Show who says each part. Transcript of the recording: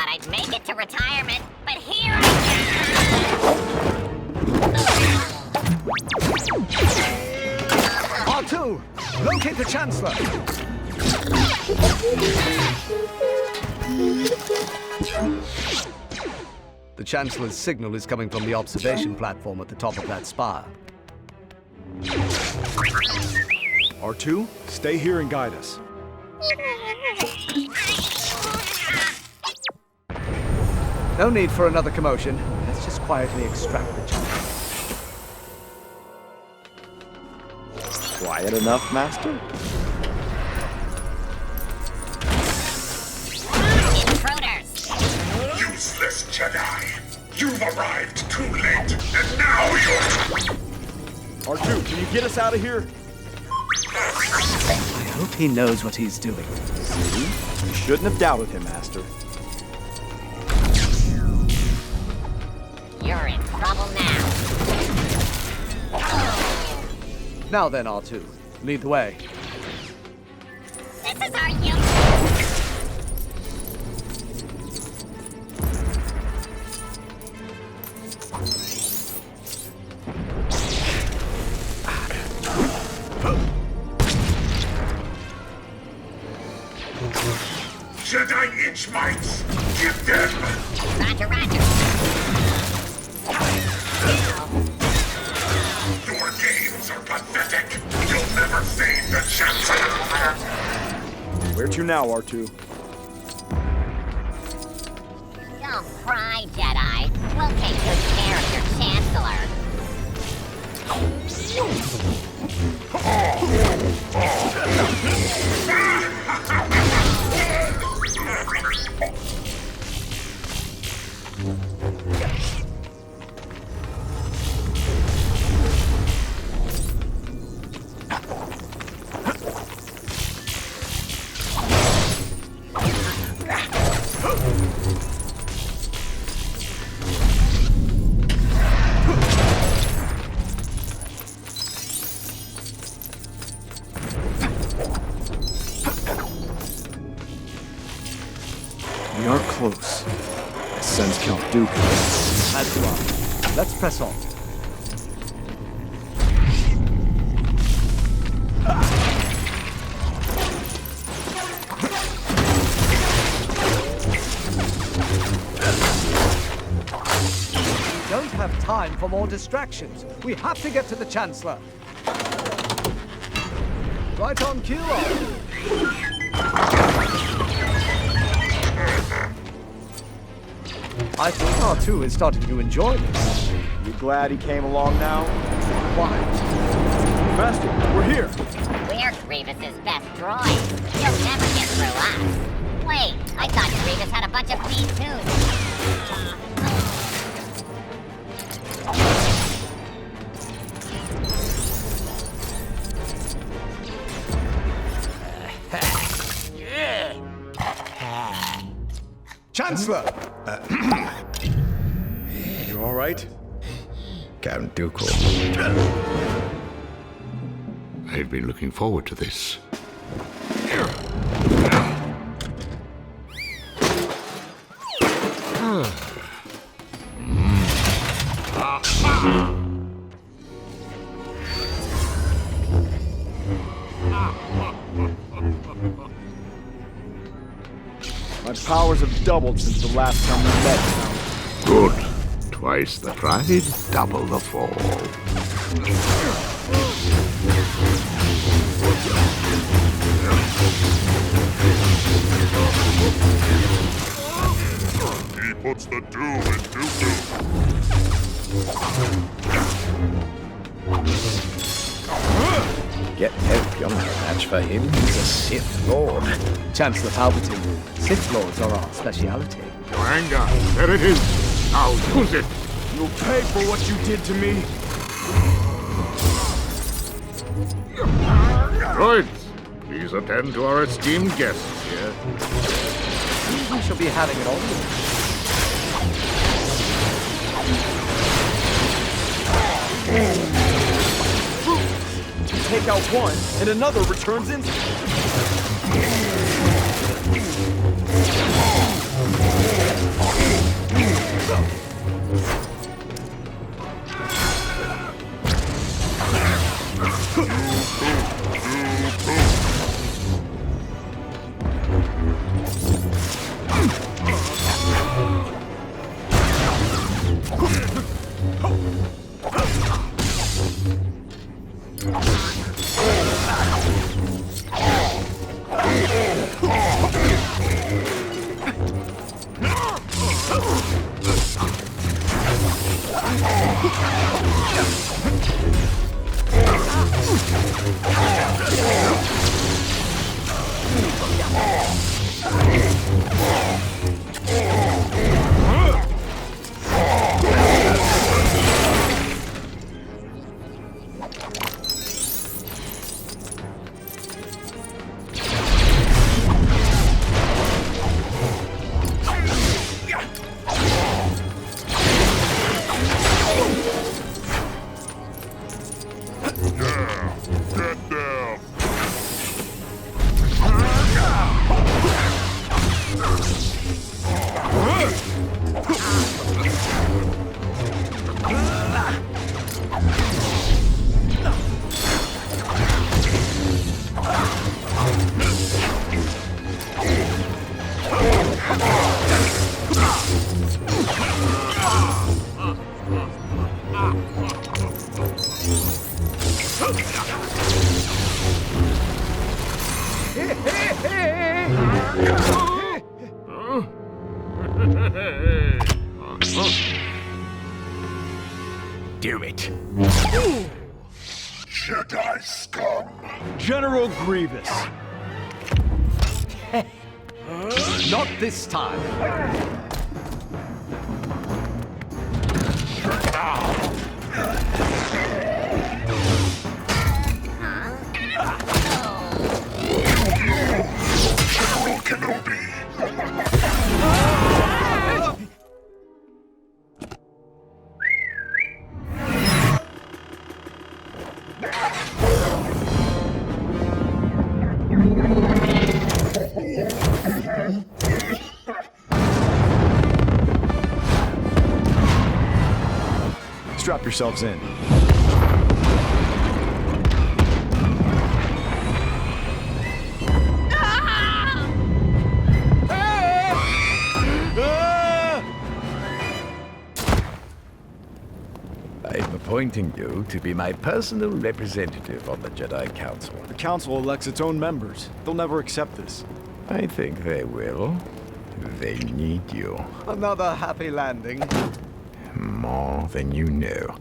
Speaker 1: thought I'd make it to retirement, but here I am!
Speaker 2: R2, locate the Chancellor! The Chancellor's signal is coming from the observation platform at the top of that spire.
Speaker 3: R2, stay here and guide us.
Speaker 2: No need for another commotion. Let's just quietly extract the Chancellor.
Speaker 4: Quiet enough, Master?
Speaker 1: Intruders!
Speaker 5: Useless Jedi! You've arrived too late, and now you're...
Speaker 3: R2, can you get us out of here?
Speaker 2: I hope he knows what he's doing.
Speaker 4: See? You shouldn't have doubted him, Master.
Speaker 1: You're in trouble now.
Speaker 2: Now then, R2, lead the way.
Speaker 1: This is our youth.
Speaker 5: Jedi Inchmites! Get them!
Speaker 1: Roger, roger.
Speaker 5: Your games are pathetic! You'll never save the Chancellor!
Speaker 3: Where to now, R2?
Speaker 1: Don't cry, Jedi. We'll take good care of your Chancellor.
Speaker 4: We are close. I sense Count Dooku.
Speaker 2: As you are. Let's press on. We don't have time for more distractions. We have to get to the Chancellor. Right on cue, R2. I think R2 is starting to enjoy this.
Speaker 4: You glad he came along now?
Speaker 2: Why?
Speaker 4: Master, we're here!
Speaker 1: We're Grievous's best droid. He'll never get through us. Wait, I thought Grievous had a bunch of B2s.
Speaker 2: Chancellor!
Speaker 3: You all right?
Speaker 6: Count Dooku.
Speaker 5: I've been looking forward to this.
Speaker 4: My powers have doubled since the last time we met, Count.
Speaker 5: Good. Twice the ride, double the fall. He puts the do in Dooku.
Speaker 6: Get help, you're not a match for him. He's a Sith Lord.
Speaker 2: Chancellor Palpatine, Sith Lords are our speciality.
Speaker 5: Your anger, there it is. Now use it.
Speaker 3: You'll pay for what you did to me.
Speaker 5: Droids, please attend to our esteemed guests here.
Speaker 2: We shall be having it all.
Speaker 3: You take out one, and another returns instantly.
Speaker 6: Do it.
Speaker 5: Jedi scum!
Speaker 3: General Grievous.
Speaker 2: Not this time.
Speaker 5: General Kenobi!
Speaker 4: Strap yourselves in.
Speaker 6: I'm appointing you to be my personal representative on the Jedi Council.
Speaker 4: The Council elects its own members. They'll never accept this.
Speaker 6: I think they will. They need you.
Speaker 2: Another happy landing.
Speaker 6: More than you know.